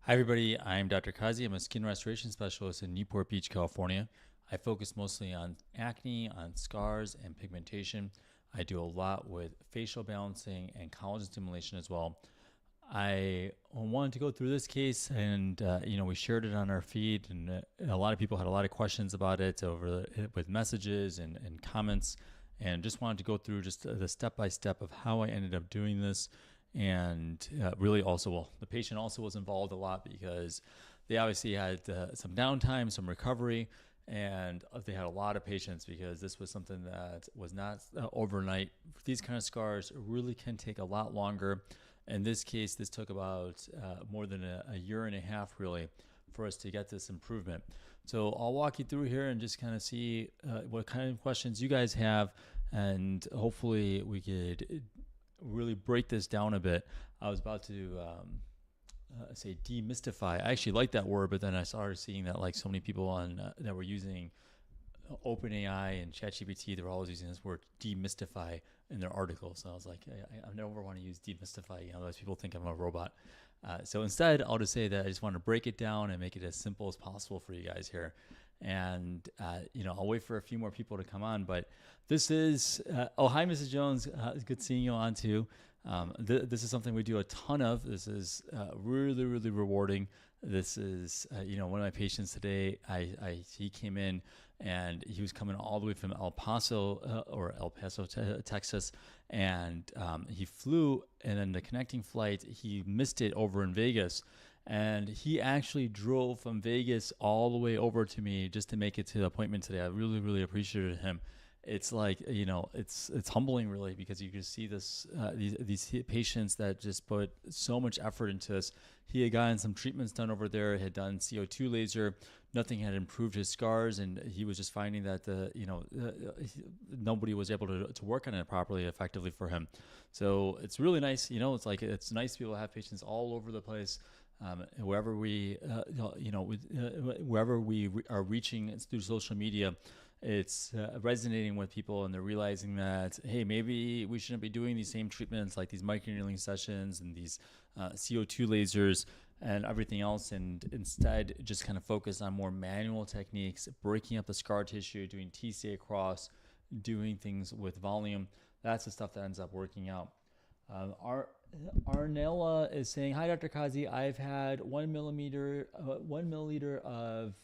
Hi, everybody. I'm Dr. Qazi. I'm a skin restoration specialist in Newport Beach, California. I focus mostly on acne, on scars, and pigmentation. I do a lot with facial balancing and collagen stimulation as well. I wanted to go through this case, and we shared it on our feed, and a lot of people had a lot of questions about it with messages and comments, and just wanted to go through just the step by step of how I ended up doing this. And really also, well, the patient also was involved a lot because they obviously had some downtime, some recovery, and they had a lot of patience because this was something that was not overnight. These kind of scars really can take a lot longer. In this case, this took about more than a year and a half really for us to get this improvement. So I'll walk you through here and just kind of see what kind of questions you guys have, and hopefully we could really break this down a bit. I was about to say demystify. I actually like that word, but then I started seeing that like so many people on that were using OpenAI and ChatGPT, they were always using this word demystify in their articles. So I was like, I never want to use demystify. Otherwise people think I'm a robot. So instead, I'll just say that I just want to break it down and make it as simple as possible for you guys here. And I'll wait for a few more people to come on, but this is oh, hi Mrs. Jones, it's good seeing you on too. This is something we do a ton of. This is really rewarding. This is one of my patients today. He came in and he was coming all the way from El Paso, Texas, and he flew, and then the connecting flight he missed it over in Vegas. And he actually drove from Vegas all the way over to me just to make it to the appointment today. I really appreciated him. It's like, it's humbling really, because you can see this, these patients that just put so much effort into this. He had gotten some treatments done over there, had done CO2 laser. Nothing had improved his scars, and he was just finding that nobody was able to work on it properly, effectively for him. So it's really nice. It's nice to be able to have patients all over the place. Wherever we are reaching through social media, it's resonating with people, and they're realizing that, hey, maybe we shouldn't be doing these same treatments like these microneedling sessions and these CO2 lasers and everything else, and instead just kind of focus on more manual techniques, breaking up the scar tissue, doing TCA Cross, doing things with volume. That's the stuff that ends up working out. Arnella is saying, hi, Dr. Qazi. I've had 1 milliliter of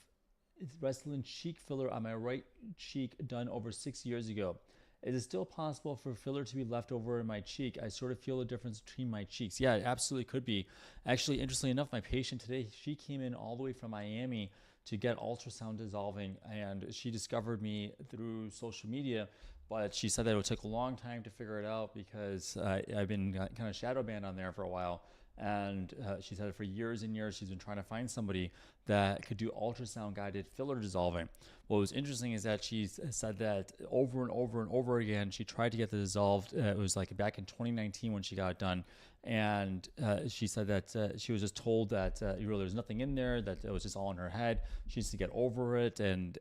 Restylane cheek filler on my right cheek done over 6 years ago. Is it still possible for filler to be left over in my cheek? I sort of feel the difference between my cheeks. Yeah, it absolutely could be. Actually, interestingly enough, my patient today, she came in all the way from Miami to get ultrasound dissolving, and she discovered me through social media. But she said that it would take a long time to figure it out because I've been kind of shadow banned on there for a while. And she said for years and years she's been trying to find somebody that could do ultrasound-guided filler dissolving. What was interesting is that she said that over and over again she tried to get the dissolved. It was like back in 2019 when she got it done. And she said that she was just told that there's nothing in there, that it was just all in her head. She needs to get over it and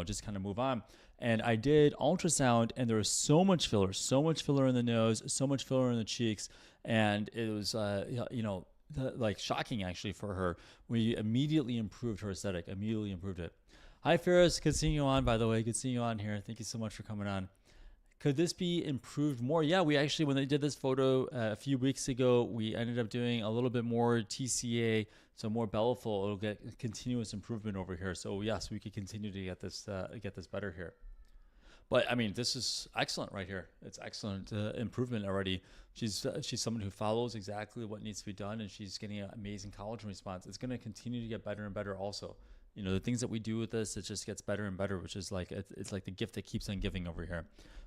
just kind of move on. And I did ultrasound, and there was so much filler in the nose, so much filler in the cheeks, and it was like shocking actually for her. We immediately improved her aesthetic, immediately improved it. Hi Ferris, good seeing you on, by the way. Good seeing you on here. Thank you so much for coming on. Could this be improved more? Yeah, we actually, when they did this photo a few weeks ago, we ended up doing a little bit more TCA, so more Bellafill. It'll get continuous improvement over here. So yes, we could continue to get this better here. But I mean, this is excellent right here. It's excellent improvement already. She's someone who follows exactly what needs to be done, and she's getting an amazing collagen response. It's going to continue to get better and better also. The things that we do with this, it just gets better and better, which is like, it's like the gift that keeps on giving over here.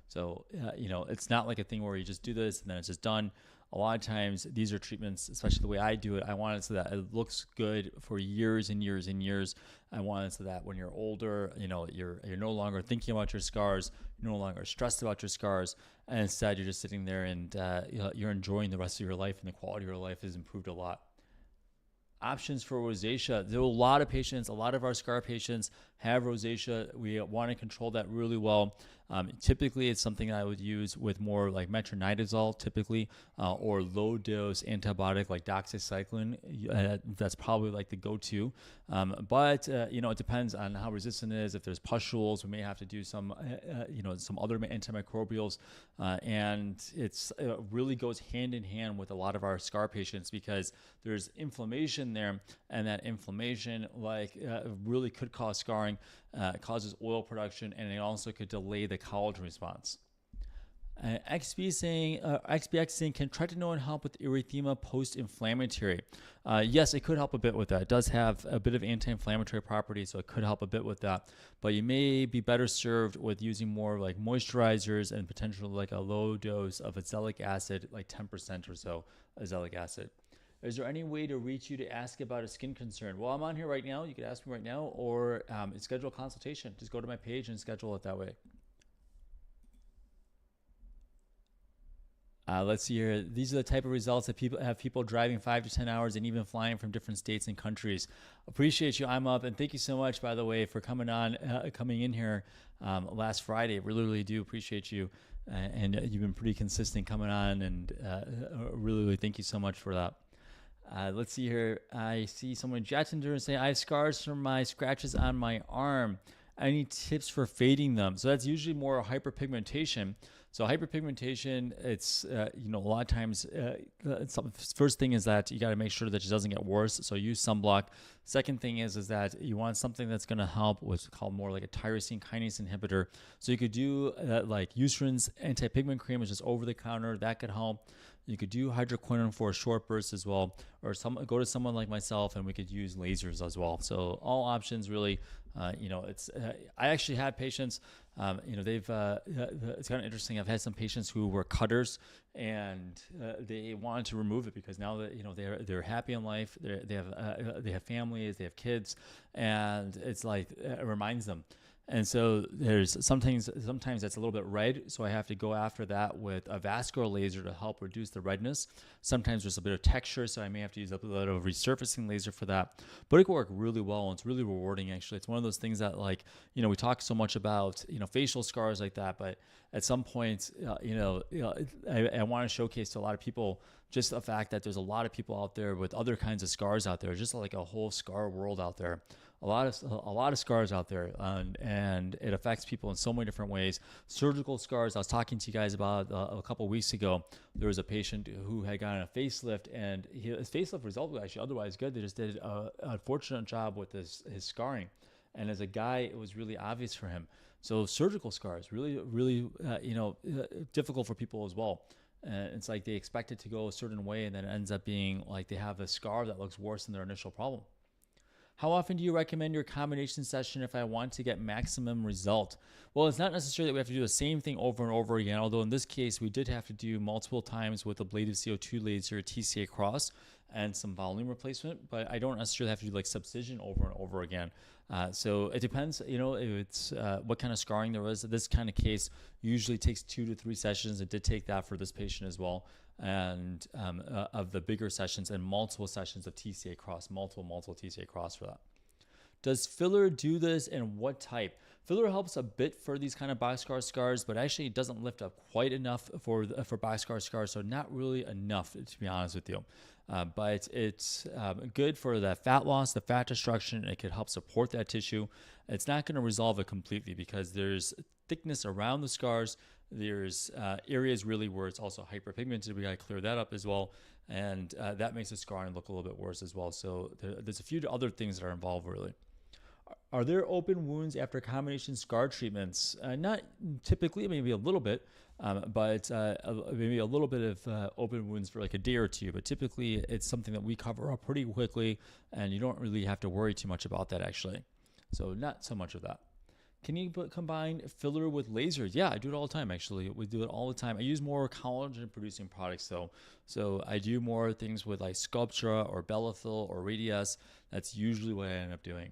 So, it's not like a thing where you just do this and then it's just done. A lot of times these are treatments, especially the way I do it, I want it so that it looks good for years and years and years. I want it so that when you're older, you're no longer thinking about your scars, you're no longer stressed about your scars, and instead you're just sitting there and you're enjoying the rest of your life, and the quality of your life has improved a lot. Options for rosacea. There are a lot of patients, a lot of our scar patients have rosacea. We want to control that really well. Typically, it's something I would use with more like metronidazole, typically, or low dose antibiotic like doxycycline. That's probably like the go-to. But it depends on how resistant it is. If there's pustules, we may have to do some other antimicrobials, and it's really goes hand in hand with a lot of our scar patients because there's inflammation there, and that inflammation really could cause scarring, causes oil production, and it also could delay the collagen response. XB saying, can tretinoin help with erythema post-inflammatory? Yes, it could help a bit with that. It does have a bit of anti-inflammatory properties, so it could help a bit with that. But you may be better served with using more like moisturizers and potentially like a low dose of azelaic acid, like 10% or so azelaic acid. Is there any way to reach you to ask about a skin concern? Well, I'm on here right now. You could ask me right now, or schedule a consultation. Just go to my page and schedule it that way. Let's see here. These are the type of results that people driving 5 to 10 hours and even flying from different states and countries. Appreciate you. I'm up, and thank you so much, by the way, for coming in here last Friday. Really do appreciate you, and you've been pretty consistent coming on, and really thank you so much for that. Let's see here. I see someone Jatinder say, I have scars from my scratches on my arm. Any tips for fading them? So that's usually more hyperpigmentation. So hyperpigmentation, it's a lot of times. First thing is that you got to make sure that it doesn't get worse. So use sunblock. Second thing is that you want something that's going to help, what's called more like a tyrosine kinase inhibitor. So you could do like Eucerin's anti-pigment cream, which is over the counter. That could help. You could do hydroquinone for a short burst as well, or go to someone like myself, and we could use lasers as well. So all options really. I actually had patients. It's kind of interesting. I've had some patients who were cutters, and they wanted to remove it because now that they're happy in life, they have families, they have kids, and it's like it reminds them. And so there's sometimes that's a little bit red, so I have to go after that with a vascular laser to help reduce the redness. Sometimes there's a bit of texture, so I may have to use a bit of resurfacing laser for that. But it can work really well, and it's really rewarding, actually. It's one of those things that, we talk so much about, facial scars like that, but at some point, I want to showcase to a lot of people just the fact that there's a lot of people out there with other kinds of scars out there, just like a whole scar world out there. A lot of scars out there, and it affects people in so many different ways. Surgical scars, I was talking to you guys about a couple weeks ago. There was a patient who had gotten a facelift, and his facelift result was actually otherwise good. They just did an unfortunate job with his scarring, and as a guy, it was really obvious for him. So surgical scars, really difficult for people as well. It's like they expect it to go a certain way, and then it ends up being like they have a scar that looks worse than their initial problem. How often do you recommend your combination session if I want to get maximum result? Well, it's not necessarily that we have to do the same thing over and over again, although in this case, we did have to do multiple times with ablative CO2 laser, TCA Cross, and some volume replacement, but I don't necessarily have to do like subcision over and over again. So it depends, if it's what kind of scarring there was. This kind of case usually takes 2 to 3 sessions. It did take that for this patient as well. And of the bigger sessions and multiple sessions of TCA Cross, multiple TCA Cross for that. Does filler do this, and what type? Filler helps a bit for these kind of Boxcar scars, but actually it doesn't lift up quite enough for Boxcar scars, so not really enough, to be honest with you. But it's good for the fat loss, the fat destruction. It could help support that tissue. It's not going to resolve it completely because there's thickness around the scars. There's areas really where it's also hyperpigmented. We got to clear that up as well. And that makes the scarring look a little bit worse as well. So there's a few other things that are involved really. Are there open wounds after combination scar treatments? Not typically, maybe a little bit, but maybe a little bit of open wounds for like a day or two. But typically, it's something that we cover up pretty quickly, and you don't really have to worry too much about that, actually. So not so much of that. Can you combine filler with lasers? Yeah, I do it all the time, actually. We do it all the time. I use more collagen-producing products, though. So I do more things with like Sculptra or Bellafill or Radius. That's usually what I end up doing.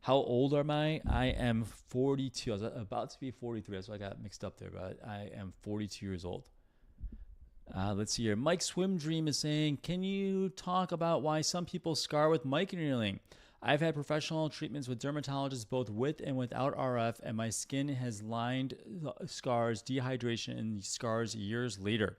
How old am I? I am 42. I was about to be 43. That's why I got mixed up there, but I am 42 years old. Let's see here. Mike Swim Dream is saying, can you talk about why some people scar with microneedling? I've had professional treatments with dermatologists both with and without RF, and my skin has lined scars, dehydration, and scars years later.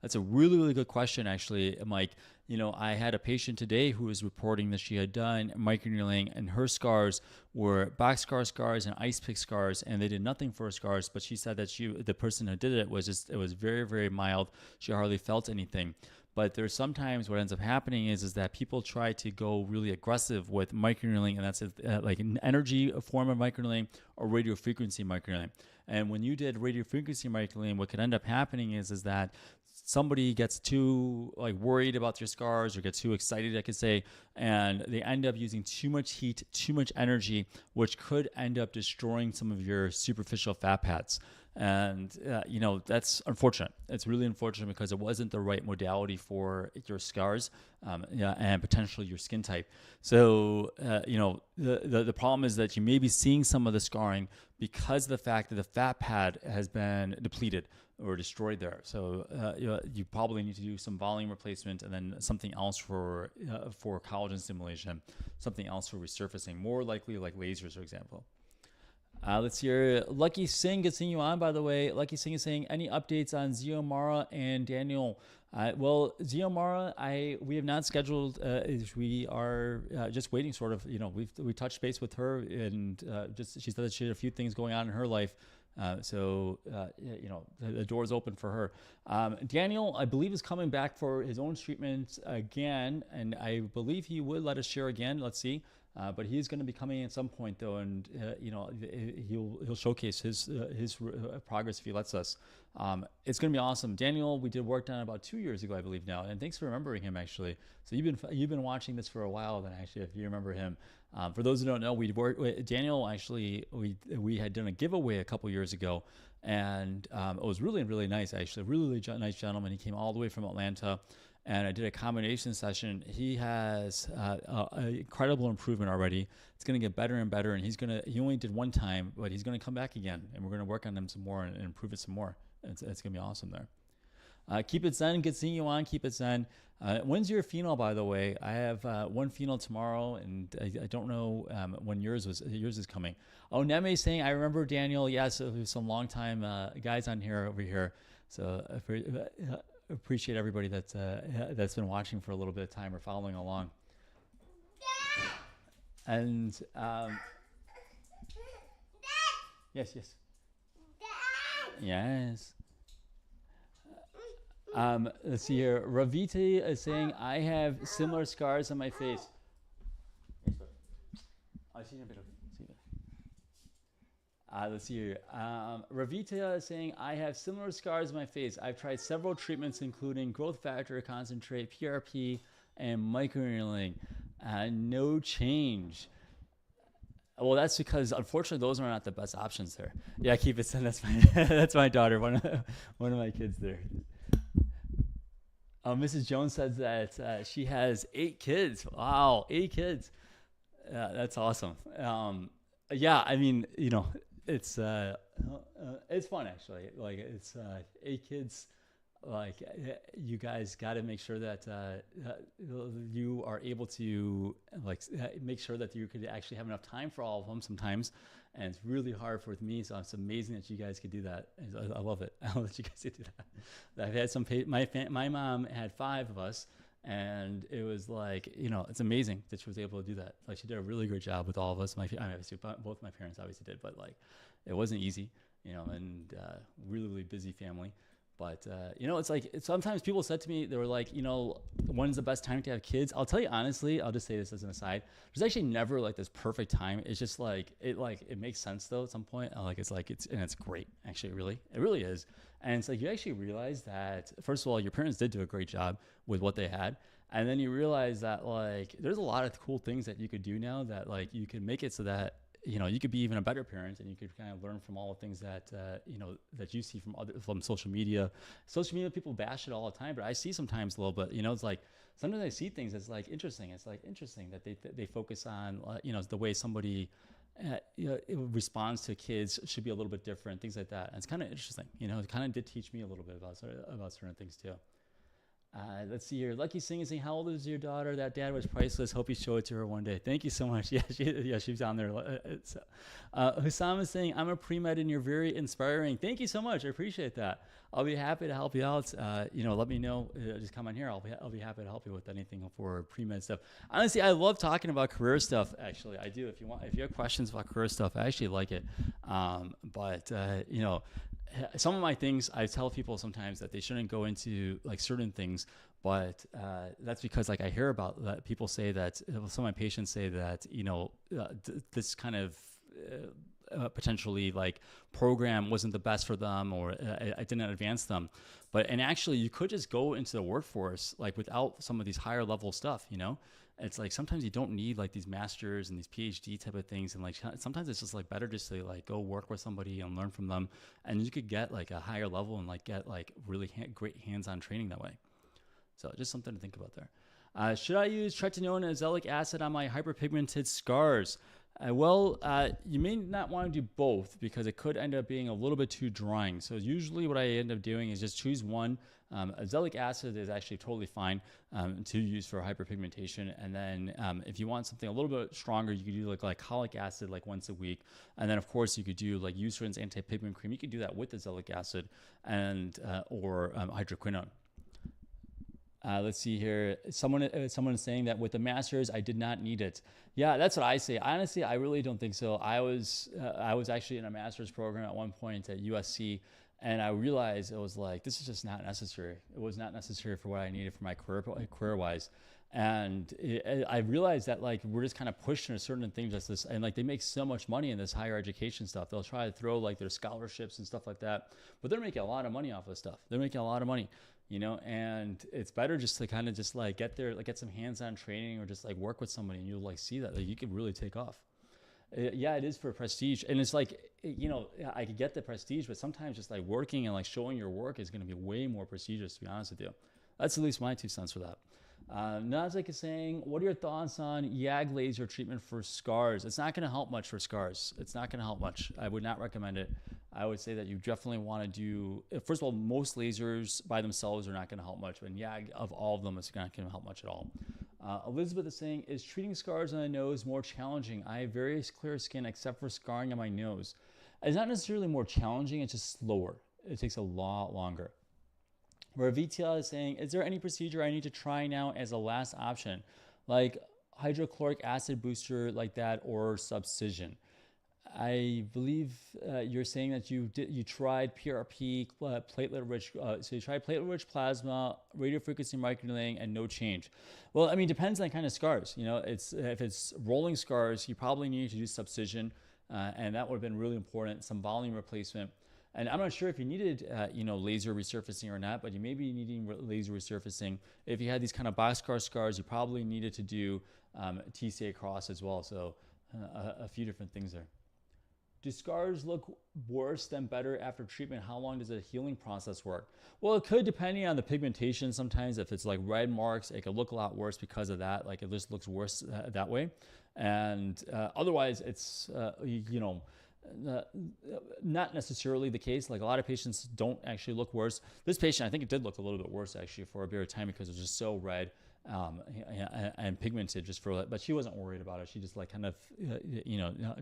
That's a really, really good question, actually, Mike. I had a patient today who was reporting that she had done microneedling, and her scars were Boxcar scars and ice pick scars, and they did nothing for her scars. But she said that the person who did it was very, very mild. She hardly felt anything. But there's sometimes what ends up happening is that people try to go really aggressive with microneedling, and that's like an energy form of microneedling or radio frequency microneedling. And when you did radio frequency microneedling, what could end up happening is that somebody gets too worried about your scars or gets too excited, I could say, and they end up using too much heat, too much energy, which could end up destroying some of your superficial fat pads. And that's unfortunate. It's really unfortunate because it wasn't the right modality for your scars, and potentially your skin type. So the problem is that you may be seeing some of the scarring because of the fact that the fat pad has been depleted or destroyed there. So you probably need to do some volume replacement and then something else for collagen stimulation, something else for resurfacing, more likely like lasers, for example. Let's hear Lucky Singh. Good seeing you on, by the way. Lucky Singh is saying, any updates on Xiomara and Daniel? Well, Xiomara, we have not scheduled. We are just waiting, sort of. We touched base with her, and she said that she had a few things going on in her life. So the door's open for her. Daniel, I believe, is coming back for his own treatment again, and I believe he would let us share again. Let's see. But he's going to be coming at some point, though, and he'll showcase his progress if he lets us. It's going to be awesome. Daniel, we did work on about 2 years ago, I believe now, and thanks for remembering him, actually. So you've been watching this for a while, then, actually, if you remember him. For those who don't know, we'd worked with Daniel. Actually, we had done a giveaway a couple years ago, and it was really, really nice. Actually, really nice gentleman. He came all the way from Atlanta. And I did a combination session. He has incredible improvement already. It's going to get better and better. And he only did one time, but he's going to come back again. And we're going to work on them some more and improve it some more. It's going to be awesome there. Keep it zen. Good seeing you on. Keep it zen. When's your phenol, by the way? I have one phenol tomorrow, and I don't know when yours is coming. Oh, Neme is saying, I remember Daniel. Yes, there's some long time guys on here over here. So appreciate everybody that's been watching for a little bit of time or following along. And yes. Let's see here. Ravita is saying, I have similar scars on my face. Let's see here. Ravita is saying, I have similar scars on my face. I've tried several treatments, including growth factor concentrate, PRP, and microneedling. No change. Well, that's because, unfortunately, those are not the best options there. Yeah, keep it zen. That's my daughter, one of my kids there. Mrs. Jones says that she has 8 kids. Wow, 8 kids. That's awesome. Yeah, I mean, it's fun, actually. Like, it's 8 kids. Like, you guys got to make sure that you are able to make sure that you could actually have enough time for all of them sometimes, and it's really hard for me. So it's amazing that you guys could do that. I love it. I love that you guys could do that. I've had some. My mom had 5 of us, and it was like, it's amazing that she was able to do that. Like, she did a really great job with all of us. Obviously, both my parents obviously did, but it wasn't easy, and really, really busy family. But, it's like, sometimes people said to me, they were like, when's the best time to have kids? I'll tell you honestly, I'll just say this as an aside. There's actually never this perfect time. It's just it makes sense though at some point. It's great. Actually, it really is. And it's you actually realize that, first of all, your parents did do a great job with what they had. And then you realize that there's a lot of cool things that you could do now that you can make it so that, you could be even a better parent, and you could kind of learn from all the things that, that you see from social media. Social media, people bash it all the time, but I see sometimes a little bit, it's sometimes I see things that's interesting. It's interesting that they focus on, the way somebody responds to kids should be a little bit different, things like that. And it's kind of interesting, it kind of did teach me a little bit about certain things too. Let's see here. Lucky Singh is saying, how old is your daughter? That dad was priceless. Hope you show it to her one day. Thank you so much. Yeah, she's down there. Hussam is saying, I'm a pre-med and you're very inspiring. Thank you so much. I appreciate that. I'll be happy to help you out. Let me know. Just come on here. I'll be happy to help you with anything for pre-med stuff. Honestly, I love talking about career stuff. Actually, I do. If you have questions about career stuff, I actually like it. Some of my things, I tell people sometimes that they shouldn't go into like certain things, but that's because like I hear about that people say that some of my patients say that this kind of potentially like program wasn't the best for them, or I didn't advance them. And actually you could just go into the workforce like without some of these higher level stuff. It's like sometimes you don't need like these masters and these PhD type of things, and like sometimes it's just like better just to like go work with somebody and learn from them, and you could get like a higher level and like get like really great hands-on training that way. So just something to think about there. Should I use tretinoin and azelaic acid on my hyperpigmented scars? You may not want to do both because it could end up being a little bit too drying. So usually what I end up doing is just choose one. Azelaic acid is actually totally fine to use for hyperpigmentation. And then if you want something a little bit stronger, you could do like glycolic acid like once a week. And then of course you could do like Eucerin's anti-pigment cream. You could do that with azelaic acid and or hydroquinone. Let's see here. Someone is saying that with the masters, I did not need it. Yeah, that's what I say. Honestly, I really don't think so. I was actually in a master's program at one point at USC, and I realized it was like, this is just not necessary. It was not necessary for what I needed for my career-wise. And I realized that like we're just kind of pushed into certain things as this, and like they make so much money in this higher education stuff. They'll try to throw like their scholarships and stuff like that, but they're making a lot of money off of stuff. They're making a lot of money. And it's better just to kind of just like get there, like get some hands-on training or just like work with somebody, and you'll like see that like you can really take off. Yeah, it is for prestige. And it's like, I could get the prestige, but sometimes just like working and like showing your work is going to be way more prestigious, to be honest with you. That's at least my 2 cents for that. Nazik is saying, what are your thoughts on YAG laser treatment for scars? It's not going to help much for scars. It's not going to help much. I would not recommend it. I would say that you definitely want to do, first of all, most lasers by themselves are not going to help much, but YAG of all of them is not going to help much at all. Elizabeth is saying, is treating scars on the nose more challenging? I have very clear skin except for scarring on my nose. It's not necessarily more challenging, it's just slower. It takes a lot longer. Where VTL is saying, is there any procedure I need to try now as a last option, like hydrochloric acid booster like that, or Subcision? I believe you're saying that you tried PRP, platelet-rich. So you tried platelet-rich plasma, radiofrequency microneedling, and no change. Well, I mean, depends on the kind of scars. If it's rolling scars, you probably need to do Subcision, and that would have been really important. Some volume replacement. And I'm not sure if you needed, laser resurfacing or not, but you may be needing laser resurfacing. If you had these kind of Boxcar scars, you probably needed to do TCA Cross as well. So a few different things there. Do scars look worse than better after treatment? How long does the healing process work? Well, it could, depending on the pigmentation. Sometimes if it's like red marks, it could look a lot worse because of that. Like it just looks worse that way. And otherwise, it's, not necessarily the case. Like a lot of patients don't actually look worse. This patient, I think it did look a little bit worse actually for a period of time because it was just so red and pigmented just for that. But she wasn't worried about it. She just like kind of,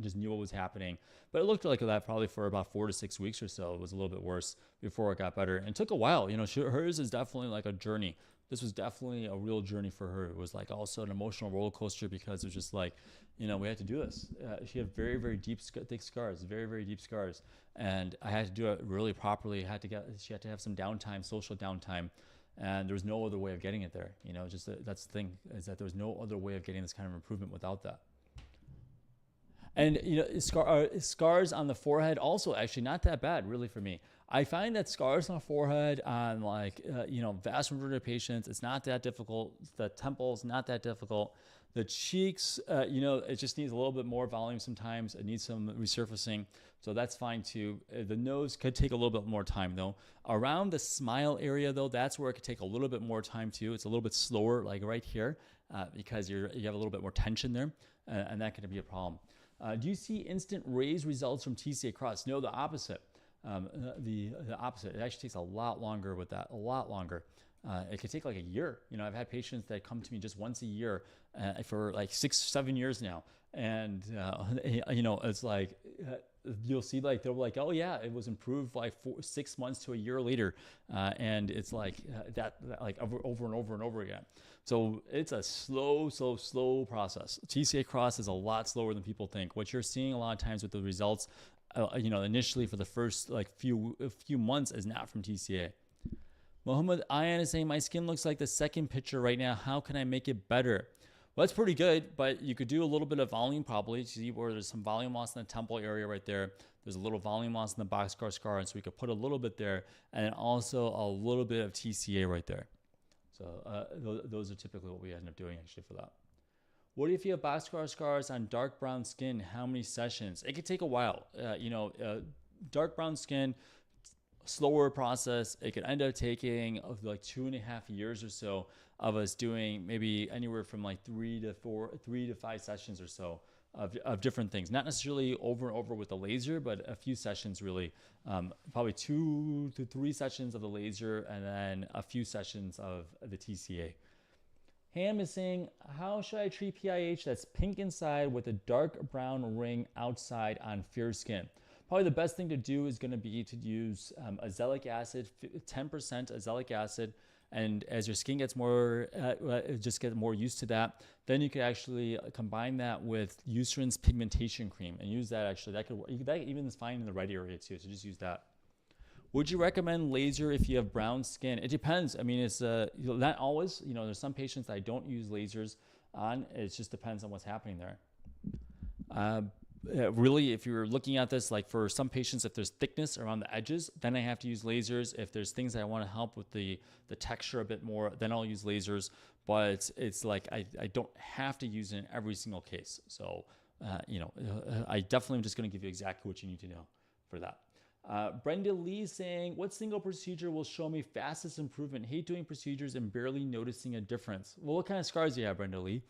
just knew what was happening. But it looked like that probably for about 4 to 6 weeks or so. It was a little bit worse before it got better. And it took a while. Hers is definitely like a journey. This was definitely a real journey for her. It was like also an emotional roller coaster because it was just like, we had to do this. She had very, very deep, thick scars, very, very deep scars. And I had to do it really properly. She had to have some downtime, social downtime. And there was no other way of getting it there. That's the thing, is that there was no other way of getting this kind of improvement without that. And scars on the forehead also actually not that bad really for me. I find that scars on the forehead on vast majority of patients, it's not that difficult. The temples, not that difficult. The cheeks, it just needs a little bit more volume sometimes. It needs some resurfacing. So that's fine too. The nose could take a little bit more time though. Around the smile area though, that's where it could take a little bit more time too. It's a little bit slower, like right here, because you have a little bit more tension there, and that can be a problem. Do you see instant raise results from TCA Cross? No, the opposite. The opposite. It actually takes a lot longer with that, a lot longer. It could take like a year. You know, I've had patients that come to me just once a year for like 6-7 years now. And, you know, it's like, you'll see like, they're like, oh yeah, it was improved like 6 months to a year later. And it's like that like over and over and over again. So it's a slow process. TCA Cross is a lot slower than people think. What you're seeing a lot of times with the results, you know, initially for the first like few months is not from TCA. Mohammed Ayan is saying, my skin looks like the second picture right now. How can I make it better? Well, that's pretty good, but you could do a little bit of volume probably. See where there's some volume loss in the temple area right there. There's a little volume loss in the Boxcar scar, and so we could put a little bit there, and then also a little bit of TCA right there. So those are typically what we end up doing actually for that. What if you have Boxcar scars on dark brown skin? How many sessions? It could take a while. You know, dark brown skin, slower process. It could end up taking like 2.5 years or so of us doing maybe anywhere from like 3 to 5 sessions or so of different things. Not necessarily over and over with the laser, but a few sessions really. Probably 2 to 3 sessions of the laser and then a few sessions of the TCA. Ham is saying, how should I treat PIH that's pink inside with a dark brown ring outside on fair skin? Probably the best thing to do is going to be to use azelaic acid, 10% azelaic acid. And as your skin gets more, just get more used to that, then you could actually combine that with Eucerin's pigmentation cream and use that actually. That even is fine in the right area too, so just use that. Would you recommend laser if you have brown skin? It depends. I mean, it's not always. You know, there's some patients that I don't use lasers on. It just depends on what's happening there. Really, if you're looking at this, like for some patients, if there's thickness around the edges, then I have to use lasers. If there's things that I want to help with the texture a bit more, then I'll use lasers. But it's like I don't have to use it in every single case. So, you know, I definitely am just going to give you exactly what you need to know for that. Brenda Lee saying, what single procedure will show me fastest improvement? Hate doing procedures and barely noticing a difference. Well, what kind of scars do you have, Brenda Lee?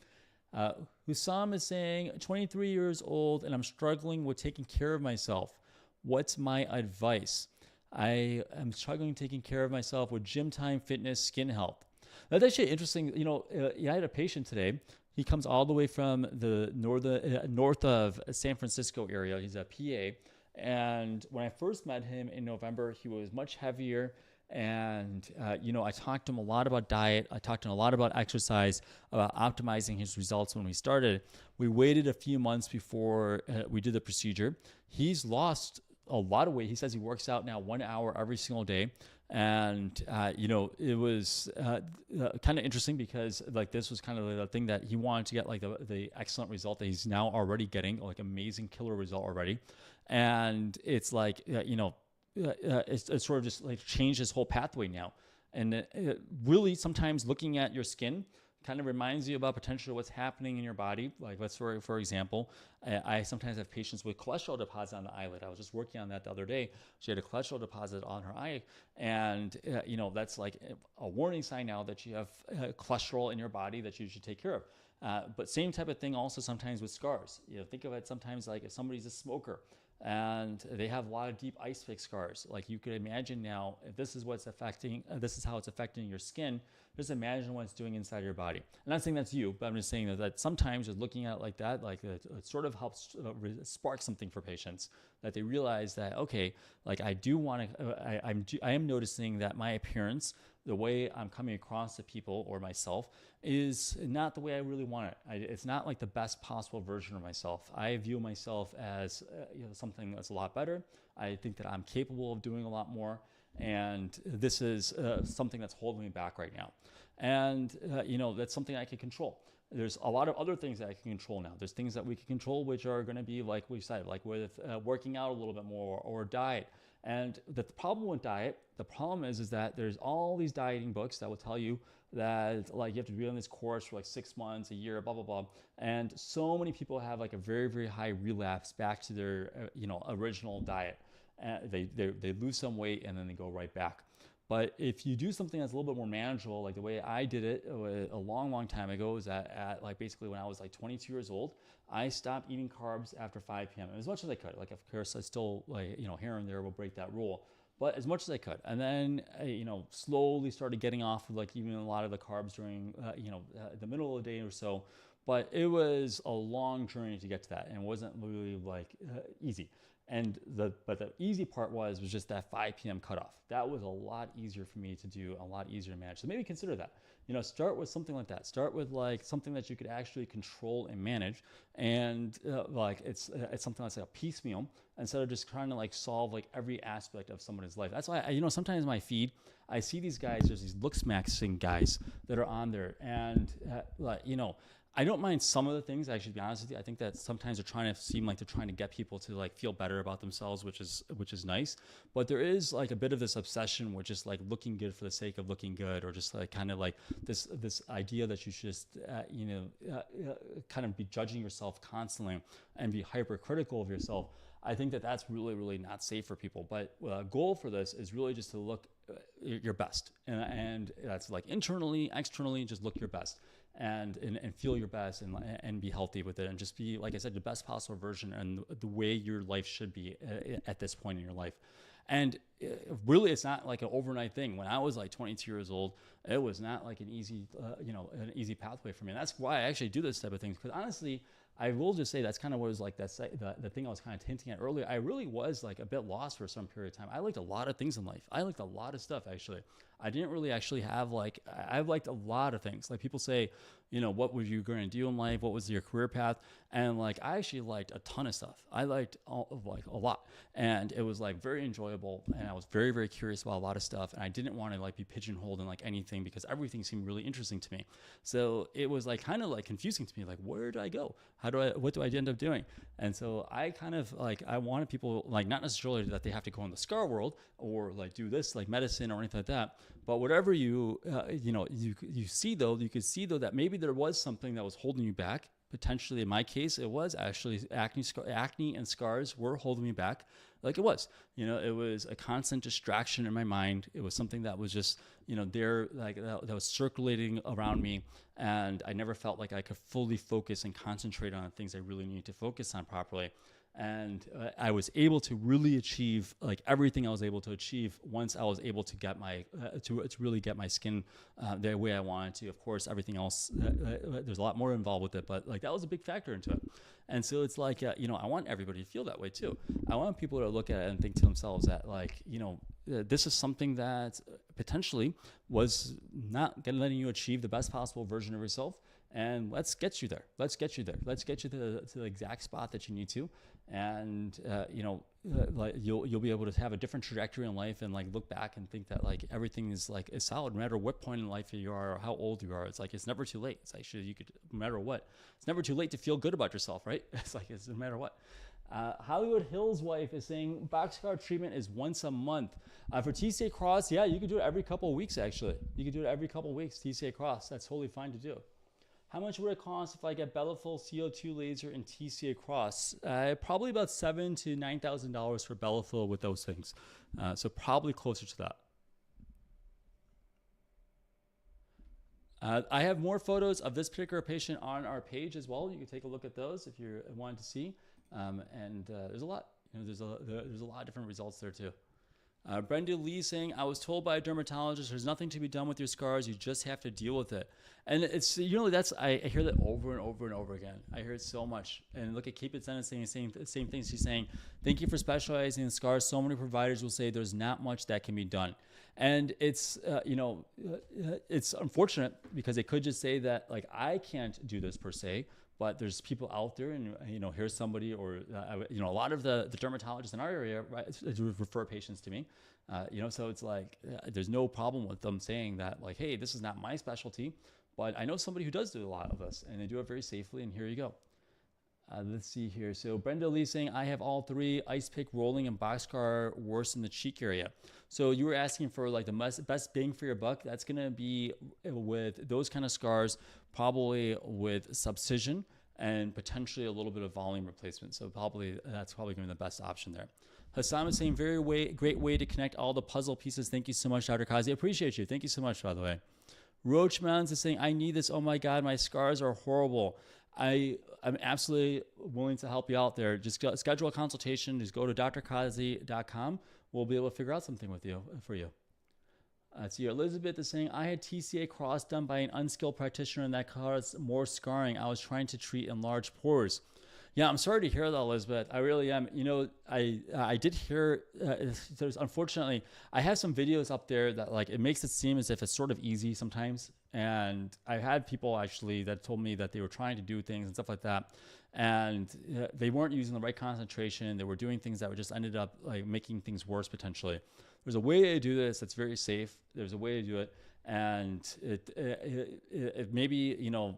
Hussam is saying, 23 years old and I'm struggling with taking care of myself. What's my advice? I am struggling taking care of myself with gym time, fitness, skin health. That's actually interesting. You know, I had a patient today. He comes all the way from the north of San Francisco area. He's a PA. And when I first met him in November, he was much heavier. And, you know, I talked to him a lot about diet. I talked to him a lot about exercise, about optimizing his results when we started. We waited a few months before we did the procedure. He's lost a lot of weight. He says he works out now 1 hour every single day. And, you know, it was kind of interesting because like this was kind of the thing that he wanted to get, like the excellent result that he's now already getting, like amazing killer result already. And it's like, you know, it's sort of just like changed his whole pathway now. And really sometimes looking at your skin kind of reminds you about potentially what's happening in your body. Like let's for example, I sometimes have patients with cholesterol deposits on the eyelid. I was just working on that the other day. She had a cholesterol deposit on her eye. And, you know, that's like a warning sign now that you have cholesterol in your body that you should take care of. But same type of thing also sometimes with scars. You know, think of it sometimes like if somebody's a smoker and they have a lot of deep ice pick scars. Like you could imagine now, if this is what's affecting, this is how it's affecting your skin, just imagine what it's doing inside your body. I'm not saying that's you, but I'm just saying that sometimes just looking at it like that, like it sort of helps spark something for patients, that they realize that, okay, like I do want to, I am noticing that my appearance, the way I'm coming across to people or myself is not the way I really want it. It's not like the best possible version of myself. I view myself as you know, something that's a lot better. I think that I'm capable of doing a lot more. And this is something that's holding me back right now. And, you know, that's something I can control. There's a lot of other things that I can control now. There's things that we can control, which are going to be like we said, like with working out a little bit more or diet. And the problem with diet, the problem is that there's all these dieting books that will tell you that like you have to be on this course for like 6 months, a year, blah, blah, blah. And so many people have like a very, very high relapse back to their, you know, original diet. They lose some weight and then they go right back. But if you do something that's a little bit more manageable, like the way I did it a long time ago, was at like basically when I was like 22 years old, I stopped eating carbs after 5 p.m. as much as I could. Like, of course, I still like, you know, here and there will break that rule. but as much as I could. And then, slowly started getting off of like even a lot of the carbs during, the middle of the day or so. But it was a long journey to get to that, and it wasn't really like easy. But the easy part was just that 5 p.m. cutoff. That was a lot easier for me to do, a lot easier to manage. So maybe consider that. Start with something like that. Start with like something that you could actually control and manage, and it's something that's like a piecemeal instead of just trying to like solve like every aspect of someone's life. That's why sometimes my feed, I see these guys. There's these looks maxing guys that are on there, and I don't mind some of the things. I should be honest with you. I think that sometimes they're trying to get people to like feel better about themselves, which is nice. But there is like a bit of this obsession with just like looking good for the sake of looking good, or just like kind of like this idea that you should just kind of be judging yourself constantly and be hypercritical of yourself. I think that that's really, really not safe for people. But a goal for this is really just to look your best, and that's like internally, externally, just look your best. And feel your best, and be healthy with it, and just be, like I said, the best possible version and the way your life should be at this point in your life. And really, it's not like an overnight thing. When I was like 22 years old, it was not like an easy pathway for me. And that's why I actually do this type of things, because honestly, I will just say that's kind of what was like the thing I was kind of hinting at earlier. I really was like a bit lost for some period of time. I liked a lot of things in life. I liked a lot of stuff, actually. I didn't really actually have I liked a lot of things. Like people say, what were you going to do in life? What was your career path? And like, I actually liked a ton of stuff. I liked a lot, and it was like very enjoyable. And I was very, very curious about a lot of stuff. And I didn't want to like be pigeonholed in like anything, because everything seemed really interesting to me. So it was like kind of like confusing to me. Like, where do I go? What do I end up doing? And so I kind of like, I wanted people like, not necessarily that they have to go in the scar world or like do this like medicine or anything like that, but whatever you see though, you could see though that maybe there was something that was holding you back. Potentially in my case, it was actually acne and scars were holding me back. Like it was a constant distraction in my mind. It was something that was just, there, like that was circulating around me. And I never felt like I could fully focus and concentrate on the things I really need to focus on properly. And I was able to really achieve like everything I was able to achieve once I was able to get my to really get my skin the way I wanted to. Of course, everything else, there's a lot more involved with it, but like that was a big factor into it. And so it's like, I want everybody to feel that way too. I want people to look at it and think to themselves that like, this is something that potentially was not letting you achieve the best possible version of yourself. And let's get you there. Let's get you to the exact spot that you need to. And, like you'll be able to have a different trajectory in life, and like look back and think that like everything is solid, no matter what point in life you are or how old you are. It's like, it's never too late. It's actually, no matter what, it's never too late to feel good about yourself, right? It's like, it's no matter what. Hollywood Hills wife is saying Boxcar treatment is once a month. For TCA Cross, yeah, you can do it every couple of weeks, actually. You can do it every couple of weeks, TCA Cross. That's totally fine to do. How much would it cost if I get Bellafill, CO2 laser, and TCA Cross? Probably about $7,000 to $9,000 for Bellafill with those things. So probably closer to that. I have more photos of this particular patient on our page as well. You can take a look at those if you wanted to see. There's a lot. There's a lot of different results there too. Brenda Lee saying, I was told by a dermatologist, there's nothing to be done with your scars. You just have to deal with it. And it's, I hear that over and over and over again. I hear it so much. And look at Keep It Zen saying the same thing. She's saying, thank you for specializing in scars. So many providers will say there's not much that can be done. And it's, it's unfortunate, because they could just say that like, I can't do this per se. But there's people out there, and here's somebody, or a lot of the dermatologists in our area, right, refer patients to me. So it's like there's no problem with them saying that, like, hey, this is not my specialty, but I know somebody who does do a lot of this, and they do it very safely. And here you go. Let's see here. So Brenda Lee saying, I have all three: ice pick, rolling, and Boxcar worse in the cheek area. So you were asking for like the best bang for your buck. That's going to be with those kind of scars, probably with Subcision and potentially a little bit of volume replacement. So that's probably going to be the best option there. Hassan is saying, great way to connect all the puzzle pieces. Thank you so much, Dr. Qazi. I appreciate you. Thank you so much, by the way. Roach Mounds is saying, I need this. Oh my God, my scars are horrible. I'm absolutely willing to help you out there. Just schedule a consultation. Just go to drqazi.com, we'll be able to figure out something with you for you. So Elizabeth is saying, I had TCA Cross done by an unskilled practitioner and that caused more scarring. I was trying to treat enlarged pores. Yeah, I'm sorry to hear that, Elizabeth. I really am. You know, I did hear, there's unfortunately, I have some videos up there that like, it makes it seem as if it's sort of easy sometimes. And I've had people actually that told me that they were trying to do things and stuff like that. And they weren't using the right concentration. They were doing things that would just ended up like making things worse potentially. There's a way to do this that's very safe. There's a way to do it. And it maybe, you know,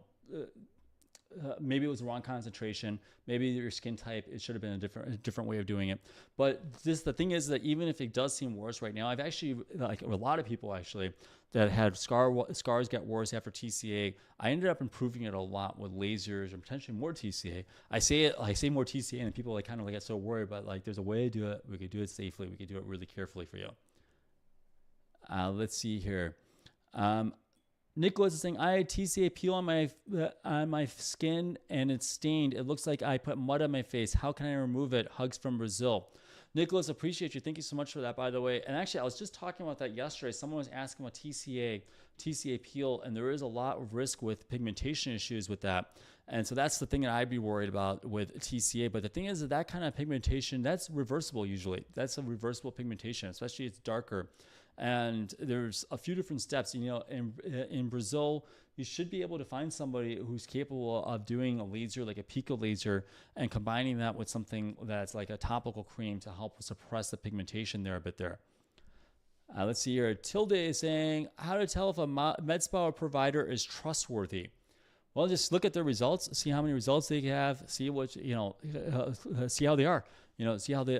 maybe it was the wrong concentration. Maybe your skin type, it should have been a different way of doing it. But the thing is that even if it does seem worse right now, I've actually, like a lot of people actually that had scars get worse after TCA, I ended up improving it a lot with lasers and potentially more TCA. I say more TCA and people like kind of like get so worried, but like there's a way to do it. We could do it safely. We could do it really carefully for you. Let's see here. Nicholas is saying, I had TCA peel on my skin and it's stained. It looks like I put mud on my face. How can I remove it? Hugs from Brazil. Nicholas, appreciate you. Thank you so much for that, by the way. And actually, I was just talking about that yesterday. Someone was asking about TCA peel, and there is a lot of risk with pigmentation issues with that. And so that's the thing that I'd be worried about with TCA. But the thing is that kind of pigmentation, that's reversible usually. That's a reversible pigmentation, especially it's darker. And there's a few different steps. You know, in Brazil, you should be able to find somebody who's capable of doing a laser, like a pico laser, and combining that with something that's like a topical cream to help suppress the pigmentation there a bit there. Let's see here. Tilde is saying, how to tell if a med spa provider is trustworthy? Well, just look at their results, see how many results they have, see what, you know, see how they are. You know, see how they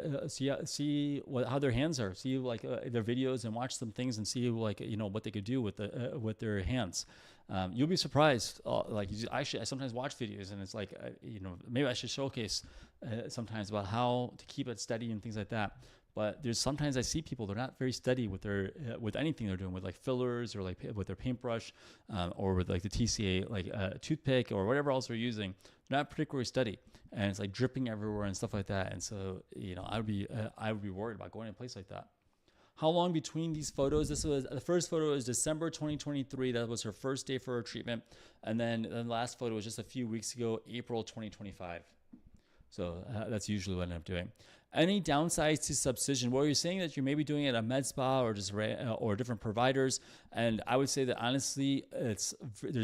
how their hands are, see like their videos and watch some things and see like, you know, what they could do with their hands. You'll be surprised. Like I sometimes watch videos and it's like, you know, maybe I should showcase sometimes about how to keep it steady and things like that. But there's sometimes I see people, they're not very steady with their with anything they're doing with like fillers or like with their paintbrush or with like the TCA like toothpick or whatever else they're using. They're not particularly steady, and it's like dripping everywhere and stuff like that. And so, you know, I would be worried about going to a place like that. How long between these photos? This was the first photo is December 2023. That was her first day for her treatment, and then the last photo was just a few weeks ago, April 2025. So that's usually what I end up doing. Any downsides to Subcision? Well, you're saying that you're maybe doing it at a med spa or just or different providers, and I would say that honestly, there's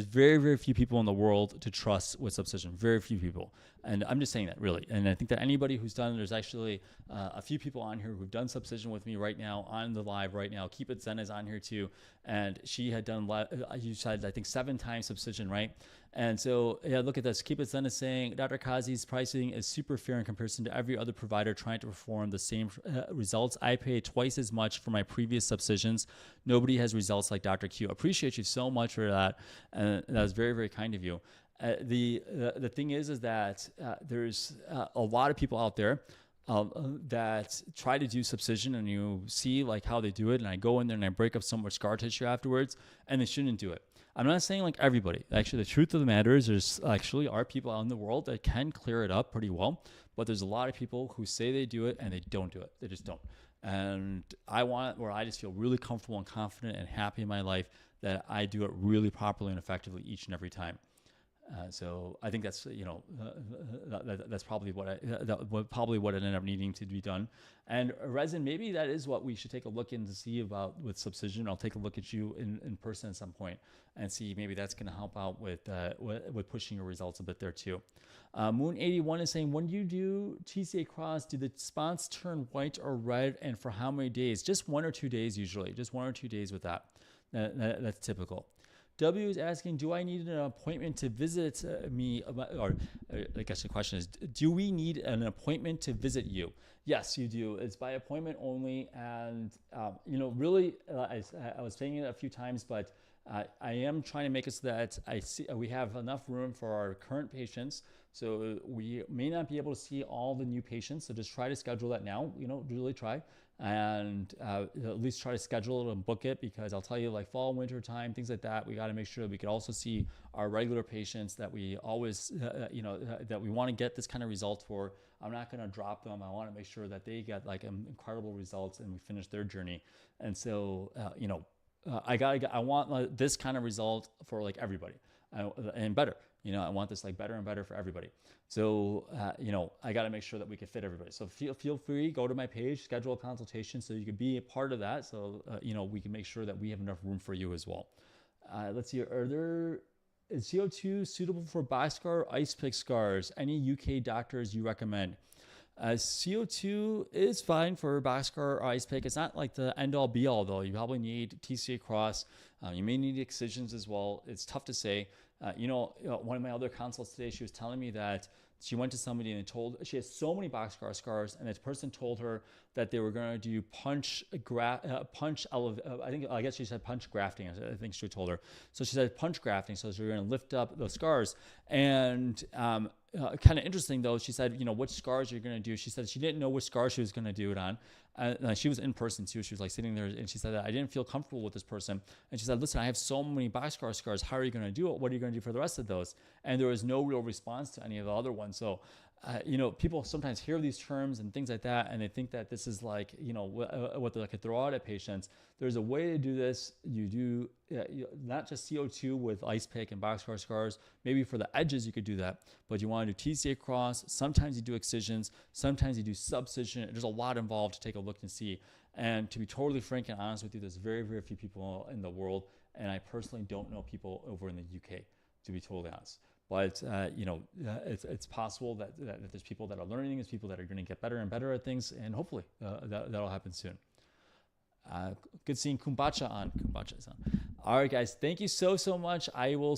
very, very few people in the world to trust with Subcision. Very few people, and I'm just saying that really. And I think that anybody who's done, there's actually a few people on here who've done Subcision with me right now on the live right now. Keep It Zen is on here too, and she had done you said I think 7 times Subcision, right? And so, yeah, look at this. Keep It Zen is saying, Dr. Qazi's pricing is super fair in comparison to every other provider trying to perform the same results. I pay twice as much for my previous Subcisions. Nobody has results like Dr. Q. Appreciate you so much for that. And that was very, very kind of you. The thing is that there's a lot of people out there that try to do Subcision, and you see like how they do it. And I go in there and I break up so much scar tissue afterwards, and they shouldn't do it. I'm not saying like everybody. Actually, the truth of the matter is there's actually are people out in the world that can clear it up pretty well, but there's a lot of people who say they do it and they don't do it. They just don't. And I want it where I just feel really comfortable and confident and happy in my life that I do it really properly and effectively each and every time. So I think that's, you know, that's probably what ended up needing to be done. And resin, maybe that is what we should take a look in to see about with Subcision. I'll take a look at you in person at some point and see maybe that's going to help out with pushing your results a bit there too. Moon81 is saying, when you do TCA Cross, do the spots turn white or red, and for how many days? Just 1 or 2 days usually. Just 1 or 2 days with that. That's typical. W is asking, do I need an appointment to visit me? Or I guess the question is, do we need an appointment to visit you? Yes, you do. It's by appointment only. And, you know, really, I was saying it a few times, but I am trying to make it so that we have enough room for our current patients. So we may not be able to see all the new patients. So just try to schedule that now, really try. And at least try to schedule it and book it, because I'll tell you, like fall, winter time, things like that, we got to make sure that we can also see our regular patients that we always, that we want to get this kind of results for. I'm not going to drop them. I want to make sure that they get like incredible results and we finish their journey. And so, I want this kind of result for like everybody, and better. I want this like better and better for everybody. So, I got to make sure that we can fit everybody. So feel free, go to my page, schedule a consultation so you can be a part of that. So, we can make sure that we have enough room for you as well. Let's see, is CO2 suitable for Boxcar ice pick scars? Any UK doctors you recommend? CO2 is fine for Boxcar or ice pick. It's not like the end all be all though. You probably need TCA Cross. You may need excisions as well. It's tough to say. One of my other consults today, she was telling me that she went to somebody and she has so many Boxcar scars, and this person told her that they were going to do I guess she said punch grafting. I think she told her. So she said punch grafting. So they're going to lift up those scars. And kind of interesting though, she said, which scars you're going to do. She said she didn't know which scars she was going to do it on. She was in person too. She was like sitting there, and she said that I didn't feel comfortable with this person. And she said, listen, I have so many Boxcar scars. How are you going to do it? What are you going to do for the rest of those? And there was no real response to any of the other ones. So, people sometimes hear these terms and things like that, and they think that this is like, what they could throw out at patients. There's a way to do this. You do not just CO2 with ice pick and Boxcar scars. Maybe for the edges you could do that, but you want to do TCA Cross. Sometimes you do excisions. Sometimes you do subcision. There's a lot involved to take a look and see. And to be totally frank and honest with you, there's very, very few people in the world, and I personally don't know people over in the UK, to be totally honest. But it's possible that there's people that are learning, there's people that are going to get better and better at things, and hopefully that'll happen soon. Good seeing Kumbacha on. All right, guys, thank you so much. I will